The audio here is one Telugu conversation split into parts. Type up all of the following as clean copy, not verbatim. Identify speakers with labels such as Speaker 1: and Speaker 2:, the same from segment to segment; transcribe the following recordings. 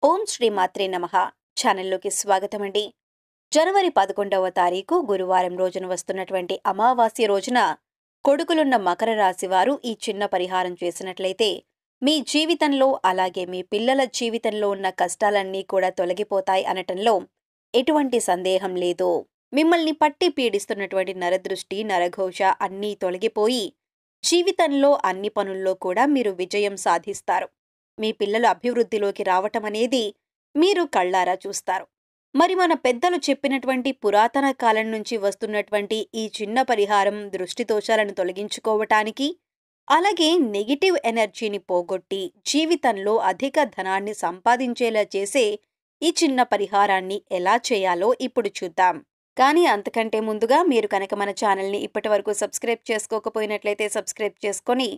Speaker 1: ఓం శ్రీ మాత్రే నమః ఛానల్లోకి స్వాగతమండి. జనవరి 11వ తారీఖు గురువారం రోజున వస్తున్నటువంటి అమావాస్య రోజున కొడుకులున్న మకర రాశి వారు ఈ చిన్న పరిహారం చేసినట్లయితే మీ జీవితంలో అలాగే మీ పిల్లల జీవితంలో ఉన్న కష్టాలన్నీ కూడా తొలగిపోతాయి అనటంలో ఎటువంటి సందేహం లేదు. మిమ్మల్ని పట్టి పీడిస్తున్నటువంటి నరదృష్టి, నరఘోష అన్నీ తొలగిపోయి జీవితంలో అన్ని పనుల్లో కూడా మీరు విజయం సాధిస్తారు. మీ పిల్లలు అభివృద్ధిలోకి రావటం అనేది మీరు కళ్ళారా చూస్తారు. మరి మన పెద్దలు చెప్పినటువంటి పురాతన కాలం నుంచి వస్తున్నటువంటి ఈ చిన్న పరిహారం దృష్టి దోషాలను తొలగించుకోవటానికి, అలాగే నెగిటివ్ ఎనర్జీని పోగొట్టి జీవితంలో అధిక ధనాన్ని సంపాదించేలా చేసే ఈ చిన్న పరిహారాన్ని ఎలా చేయాలో ఇప్పుడు చూద్దాం. కానీ అంతకంటే ముందుగా మీరు కనుక మన ఛానల్ని ఇప్పటివరకు సబ్స్క్రైబ్ చేసుకోకపోయినట్లయితే సబ్స్క్రైబ్ చేసుకొని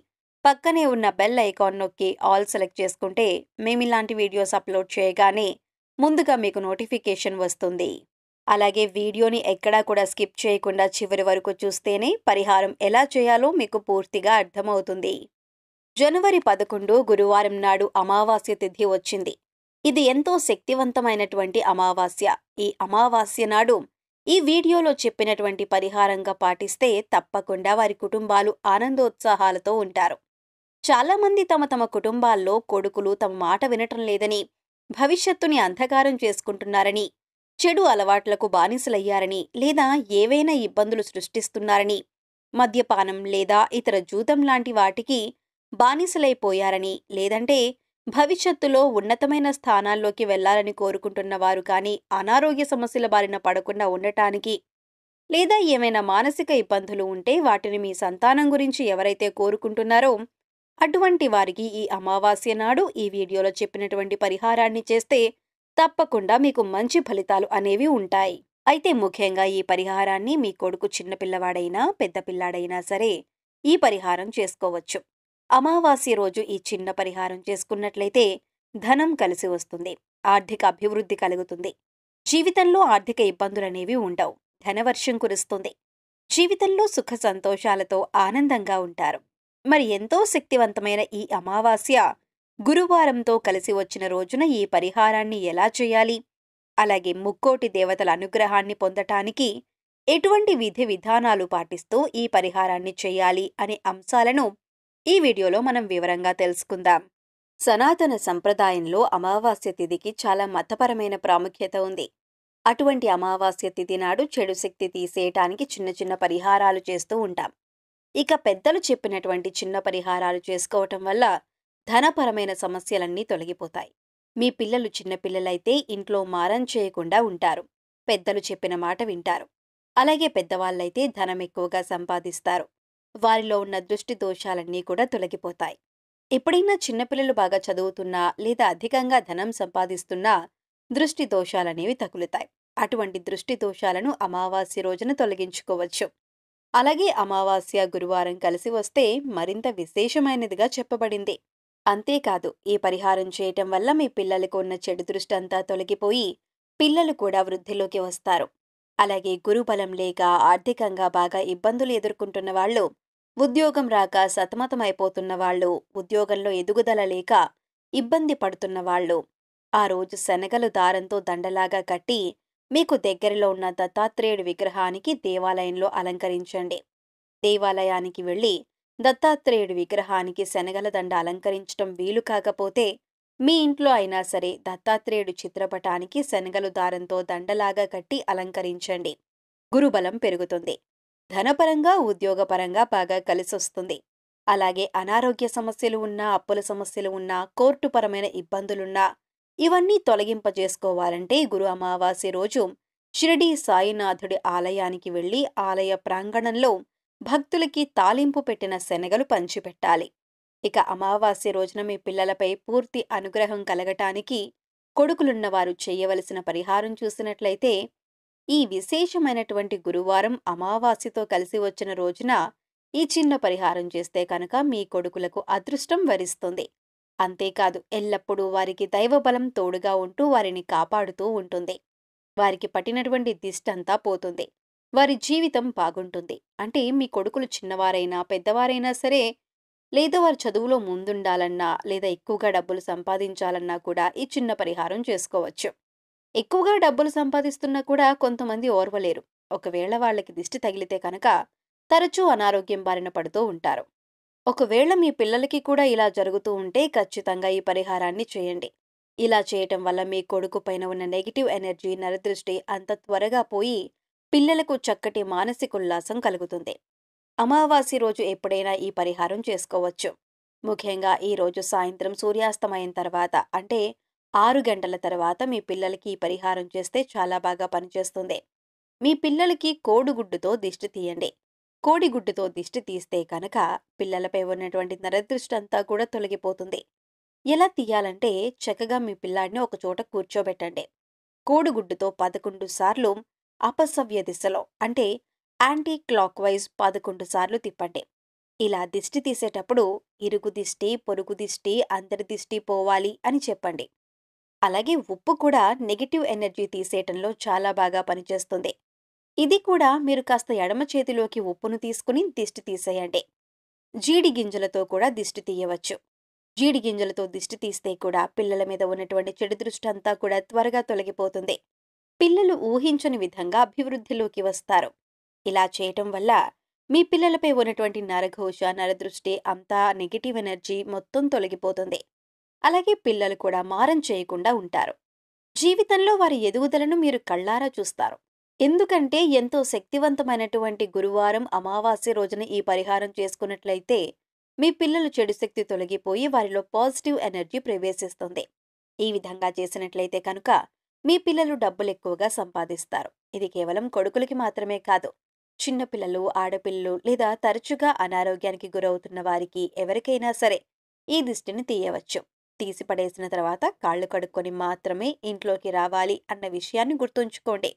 Speaker 1: పక్కనే ఉన్న బెల్ ఐకాన్ నొక్కి ఆల్ సెలెక్ట్ చేసుకుంటే మేమిలాంటి వీడియోస్ అప్లోడ్ చేయగానే ముందుగా మీకు నోటిఫికేషన్ వస్తుంది. అలాగే వీడియోని ఎక్కడా కూడా స్కిప్ చేయకుండా చివరి వరకు చూస్తేనే పరిహారం ఎలా చేయాలో మీకు పూర్తిగా అర్థమవుతుంది. జనవరి 11 గురువారం నాడు అమావాస్య తిథి వచ్చింది. ఇది ఎంతో శక్తివంతమైనటువంటి అమావాస్య. ఈ అమావాస్య నాడు ఈ వీడియోలో చెప్పినటువంటి పరిహారంగా పాటిస్తే తప్పకుండా వారి కుటుంబాలు ఆనందోత్సాహాలతో ఉంటారు. చాలామంది తమ కుటుంబాల్లో కొడుకులు తమ మాట వినటం లేదని, భవిష్యత్తుని అంధకారం చేసుకుంటున్నారని, చెడు అలవాట్లకు బానిసలయ్యారని, లేదా ఏవైనా ఇబ్బందులు సృష్టిస్తున్నారని, మద్యపానం లేదా ఇతర జూదం లాంటి వాటికి బానిసలైపోయారని, లేదంటే భవిష్యత్తులో ఉన్నతమైన స్థానాల్లోకి వెళ్లాలని కోరుకుంటున్న వారు కానీ అనారోగ్య సమస్యల బారిన పడకుండా ఉండటానికి, లేదా ఏమైనా మానసిక ఇబ్బందులు ఉంటే వాటిని మీ సంతానం గురించి ఎవరైతే కోరుకుంటున్నారో అటువంటి వారికి ఈ అమావాస్య నాడు ఈ వీడియోలో చెప్పినటువంటి పరిహారాన్ని చేస్తే తప్పకుండా మీకు మంచి ఫలితాలు అనేవి ఉంటాయి. అయితే ముఖ్యంగా ఈ పరిహారాన్ని మీ కొడుకు చిన్నపిల్లవాడైనా పెద్ద పిల్లాడైనా సరే ఈ పరిహారం చేసుకోవచ్చు. అమావాస్య రోజు ఈ చిన్న పరిహారం చేసుకున్నట్లయితే ధనం కలిసి వస్తుంది, ఆర్థిక అభివృద్ధి కలుగుతుంది, జీవితంలో ఆర్థిక ఇబ్బందులనేవి ఉండవు, ధనవర్షం కురుస్తుంది, జీవితంలో సుఖ సంతోషాలతో ఆనందంగా ఉంటారు. మరి ఎంతో శక్తివంతమైన ఈ అమావాస్య గురువారంతో కలిసి వచ్చిన రోజున ఈ పరిహారాన్ని ఎలా చేయాలి, అలాగే ముక్కోటి దేవతల అనుగ్రహాన్ని పొందటానికి ఎటువంటి విధి విధానాలు పాటిస్తూ ఈ పరిహారాన్ని చేయాలి అనే అంశాలను ఈ వీడియోలో మనం వివరంగా తెలుసుకుందాం. సనాతన సంప్రదాయంలో అమావాస్య తిథికి చాలా మతపరమైన ప్రాముఖ్యత ఉంది. అటువంటి అమావాస్య తిథి నాడు చెడు శక్తి తీసేయటానికి చిన్న చిన్న పరిహారాలు చేస్తూ ఉంటాం. ఇక పెద్దలు చెప్పినటువంటి చిన్న పరిహారాలు చేసుకోవటం వల్ల ధనపరమైన సమస్యలన్నీ తొలగిపోతాయి. మీ పిల్లలు చిన్నపిల్లలైతే ఇంట్లో మారం చేయకుండా ఉంటారు, పెద్దలు చెప్పిన మాట వింటారు. అలాగే పెద్దవాళ్ళైతే ధనం ఎక్కువగా సంపాదిస్తారు, వారిలో ఉన్న దృష్టి దోషాలన్నీ కూడా తొలగిపోతాయి. ఎప్పుడైనా చిన్నపిల్లలు బాగా చదువుతున్నా లేదా అధికంగా ధనం సంపాదిస్తున్నా దృష్టి దోషాలనేవి తగులుతాయి. అటువంటి దృష్టి దోషాలను అమావాస్య రోజున తొలగించుకోవచ్చు. అలాగే అమావాస్య గురువారం కలిసి వస్తే మరింత విశేషమైనదిగా చెప్పబడింది. అంతేకాదు ఈ పరిహారం చేయటం వల్ల మీ పిల్లలకు ఉన్న చెడు దృష్టి అంతా తొలగిపోయి పిల్లలు కూడా వృద్ధిలోకి వస్తారు. అలాగే గురుబలం లేక ఆర్థికంగా బాగా ఇబ్బందులు ఎదుర్కొంటున్న వాళ్ళు, ఉద్యోగం రాక సతమతమైపోతున్న వాళ్ళు, ఉద్యోగంలో ఎదుగుదల లేక ఇబ్బంది పడుతున్న వాళ్ళు ఆ రోజు శనగలు దారంతో దండలాగా కట్టి మీకు దగ్గరలో ఉన్న దత్తాత్రేయుడి విగ్రహానికి దేవాలయంలో అలంకరించండి. దేవాలయానికి వెళ్లి దత్తాత్రేయుడి విగ్రహానికి శనగల దండ అలంకరించడం వీలు కాకపోతే మీ ఇంట్లో అయినా సరే దత్తాత్రేయుడి చిత్రపటానికి శనగలు దారంతో దండలాగా కట్టి అలంకరించండి. గురుబలం పెరుగుతుంది, ధనపరంగా ఉద్యోగపరంగా బాగా కలిసొస్తుంది. అలాగే అనారోగ్య సమస్యలు ఉన్నా, అప్పుల సమస్యలు ఉన్నా, కోర్టుపరమైన ఇబ్బందులున్నా ఇవన్నీ తొలగింపజేసుకోవాలంటే గురు అమావాస్య రోజు షిరిడీ సాయినాథుడి ఆలయానికి వెళ్లి ఆలయ ప్రాంగణంలో భక్తులకి తాలింపు పెట్టిన శనగలు పంచిపెట్టాలి. ఇక అమావాస్య రోజున మీ పిల్లలపై పూర్తి అనుగ్రహం కలగటానికి కొడుకులున్నవారు చేయవలసిన పరిహారం చూసినట్లయితే ఈ విశేషమైనటువంటి గురువారం అమావాస్యతో కలిసి వచ్చిన రోజున ఈ చిన్న పరిహారం చేస్తే కనుక మీ కొడుకులకు అదృష్టం వరిస్తుంది. అంతేకాదు ఎల్లప్పుడూ వారికి దైవబలం తోడుగా ఉంటూ వారిని కాపాడుతూ ఉంటుంది. వారికి పట్టినటువంటి దిష్టంతా పోతుంది, వారి జీవితం బాగుంటుంది. అంటే మీ కొడుకులు చిన్నవారైనా పెద్దవారైనా సరే లేదా వారు చదువులో ముందుండాలన్నా లేదా ఎక్కువగా డబ్బులు సంపాదించాలన్నా కూడా ఈ చిన్న పరిహారం చేసుకోవచ్చు. ఎక్కువగా డబ్బులు సంపాదిస్తున్నా కూడా కొంతమంది ఓర్వలేరు. ఒకవేళ వాళ్ళకి దిష్టి తగిలితే కనుక తరచూ అనారోగ్యం బారిన పడుతూ ఉంటారు. ఒకవేళ మీ పిల్లలకి కూడా ఇలా జరుగుతూ ఉంటే ఖచ్చితంగా ఈ పరిహారాన్ని చేయండి. ఇలా చేయటం వల్ల మీ కొడుకు పైన ఉన్న నెగెటివ్ ఎనర్జీ, నరదృష్టి అంత త్వరగా పోయి పిల్లలకు చక్కటి మానసిక ఉల్లాసం కలుగుతుంది. అమావాస్య రోజు ఎప్పుడైనా ఈ పరిహారం చేసుకోవచ్చు. ముఖ్యంగా ఈ రోజు సాయంత్రం సూర్యాస్తమయం తర్వాత అంటే 6 గంటల తర్వాత మీ పిల్లలకి ఈ పరిహారం చేస్తే చాలా బాగా పనిచేస్తుంది. మీ పిల్లలకి కోడిగుడ్డుతో దిష్టి తీయండి. కోడిగుడ్డుతో దిష్టి తీస్తే కనుక పిల్లలపై ఉన్నటువంటి నరదృష్టంతా కూడా తొలగిపోతుంది. ఎలా తీయాలంటే చక్కగా మీ పిల్లాడిని ఒక చోట కూర్చోబెట్టండి. కోడిగుడ్డుతో 11 సార్లు అపసవ్య దిశలో అంటే యాంటీ క్లాక్ వైజ్ 11 సార్లు తిప్పండి. ఇలా దిష్టి తీసేటప్పుడు ఇరుగు దిష్టి, పొరుగు దిష్టి, అందరి దిష్టి పోవాలి అని చెప్పండి. అలాగే ఉప్పు కూడా నెగెటివ్ ఎనర్జీ తీసేయటంలో చాలా బాగా పనిచేస్తుంది. ఇది కూడా మీరు కాస్త ఎడమ చేతిలోకి ఉప్పును తీసుకుని దిష్టి తీసేయండి. జీడి గింజలతో కూడా దిష్టి తీయవచ్చు. జీడి గింజలతో దిష్టి తీస్తే కూడా పిల్లల మీద ఉన్నటువంటి చెడు దృష్టి అంతా కూడా త్వరగా తొలగిపోతుంది. పిల్లలు ఊహించని విధంగా అభివృద్ధిలోకి వస్తారు. ఇలా చేయటం వల్ల మీ పిల్లలపై ఉన్నటువంటి నరఘోష, నరదృష్టి అంతా నెగెటివ్ ఎనర్జీ మొత్తం తొలగిపోతుంది. అలాగే పిల్లలు కూడా మారం చేయకుండా ఉంటారు. జీవితంలో వారి ఎదుగుదలను మీరు కళ్ళారా చూస్తారు. ఎందుకంటే ఎంతో శక్తివంతమైనటువంటి గురువారం అమావాస్య రోజున ఈ పరిహారం చేసుకున్నట్లయితే మీ పిల్లలు చెడు శక్తి తొలగిపోయి వారిలో పాజిటివ్ ఎనర్జీ ప్రవేశిస్తుంది. ఈ విధంగా చేసినట్లయితే కనుక మీ పిల్లలు డబ్బులు ఎక్కువగా సంపాదిస్తారు. ఇది కేవలం కొడుకులకి మాత్రమే కాదు, చిన్నపిల్లలు, ఆడపిల్లలు లేదా తరచుగా అనారోగ్యానికి గురవుతున్న వారికి ఎవరికైనా సరే ఈ దిష్టిని తీయవచ్చు. తీసి పడేసిన తర్వాత కాళ్ళు కడుక్కొని మాత్రమే ఇంట్లోకి రావాలి అన్న విషయాన్ని గుర్తుంచుకోండి.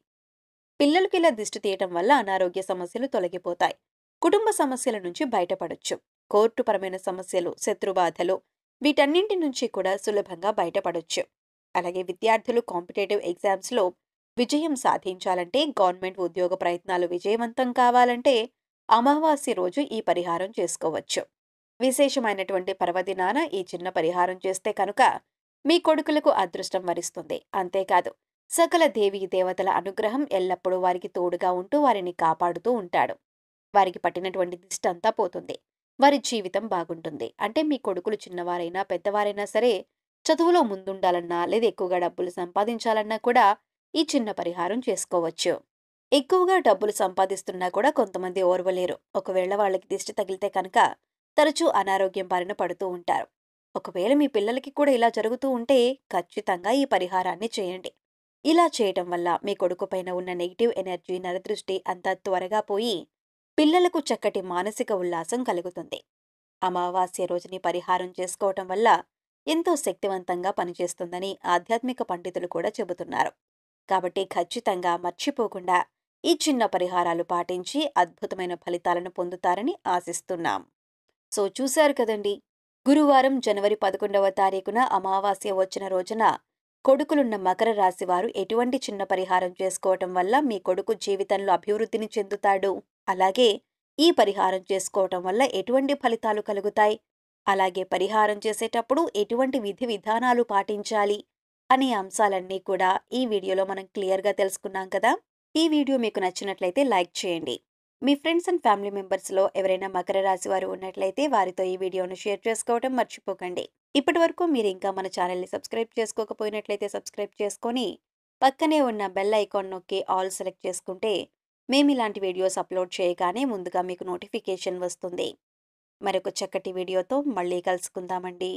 Speaker 1: పిల్లలకి ఇలా దిష్టి తీయటం వల్ల అనారోగ్య సమస్యలు తొలగిపోతాయి. కుటుంబ సమస్యల నుంచి బయటపడొచ్చు. కోర్టుపరమైన సమస్యలు, శత్రుబాధలు వీటన్నింటి నుంచి కూడా సులభంగా బయటపడొచ్చు. అలాగే విద్యార్థులు కాంపిటేటివ్ ఎగ్జామ్స్లో విజయం సాధించాలంటే, గవర్నమెంట్ ఉద్యోగ ప్రయత్నాలు విజయవంతం కావాలంటే అమావాస్య రోజు ఈ పరిహారం చేసుకోవచ్చు. విశేషమైనటువంటి పర్వదినాన ఈ చిన్న పరిహారం చేస్తే కనుక మీ కొడుకులకు అదృష్టం వరిస్తుంది. అంతేకాదు సకల దేవీ దేవతల అనుగ్రహం ఎల్లప్పుడూ వారికి తోడుగా ఉంటూ వారిని కాపాడుతూ ఉంటాడు. వారికి పట్టినటువంటి దిష్టంతా పోతుంది. వారి జీవితం బాగుంటుంది. అంటే మీ కొడుకులు చిన్నవారైనా పెద్దవారైనా సరే చదువులో ముందుండాలన్నా లేదా ఎక్కువగా డబ్బులు సంపాదించాలన్నా కూడా ఈ చిన్న పరిహారం చేసుకోవచ్చు. ఎక్కువగా డబ్బులు సంపాదిస్తున్నా కూడా కొంతమంది ఓర్వలేరు. ఒకవేళ వాళ్ళకి దిష్టి తగిలితే కనుక తరచూ అనారోగ్యం బారిన పడుతూ ఉంటారు. ఒకవేళ మీ పిల్లలకి కూడా ఇలా జరుగుతూ ఉంటే ఖచ్చితంగా ఈ పరిహారాన్ని చేయండి. ఇలా చేయటం వల్ల మీ కొడుకు పైన ఉన్న నెగిటివ్ ఎనర్జీ, నరదృష్టి అంతా త్వరగా పోయి పిల్లలకు చక్కటి మానసిక ఉల్లాసం కలుగుతుంది. అమావాస్య రోజుని పరిహారం చేసుకోవటం వల్ల ఎంతో శక్తివంతంగా పనిచేస్తుందని ఆధ్యాత్మిక పండితులు కూడా చెబుతున్నారు. కాబట్టి ఖచ్చితంగా మర్చిపోకుండా ఈ చిన్న పరిహారాలు పాటించి అద్భుతమైన ఫలితాలను పొందుతారని ఆశిస్తున్నాం. సో చూశారు కదండి, గురువారం జనవరి 11వ తారీఖున అమావాస్య వచ్చిన రోజున కొడుకులున్న మకర రాశి వారు ఎటువంటి చిన్న పరిహారం చేసుకోవటం వల్ల మీ కొడుకు జీవితంలో అభివృద్ధిని చెందుతాడు, అలాగే ఈ పరిహారం చేసుకోవటం వల్ల ఎటువంటి ఫలితాలు కలుగుతాయి, అలాగే పరిహారం చేసేటప్పుడు ఎటువంటి విధి విధానాలు పాటించాలి అనే అంశాలన్నీ కూడా ఈ వీడియోలో మనం క్లియర్గా తెలుసుకున్నాం కదా. ఈ వీడియో మీకు నచ్చినట్లయితే లైక్ చేయండి. మీ ఫ్రెండ్స్ అండ్ ఫ్యామిలీ మెంబర్స్లో ఎవరైనా మకర రాశి వారు ఉన్నట్లయితే వారితో ఈ వీడియోను షేర్ చేసుకోవడం మర్చిపోకండి. ఇప్పటి వరకు మీరు ఇంకా మన ఛానల్ని సబ్స్క్రైబ్ చేసుకోకపోయినట్లయితే సబ్స్క్రైబ్ చేసుకొని పక్కనే ఉన్న బెల్ ఐకాన్ నొక్కి ఆల్ సెలెక్ట్ చేసుకుంటే మేము ఇలాంటి వీడియోస్ అప్లోడ్ చేయగానే ముందుగా మీకు నోటిఫికేషన్ వస్తుంది. మరొక చక్కటి వీడియోతో మళ్ళీ కలుసుకుందామండి.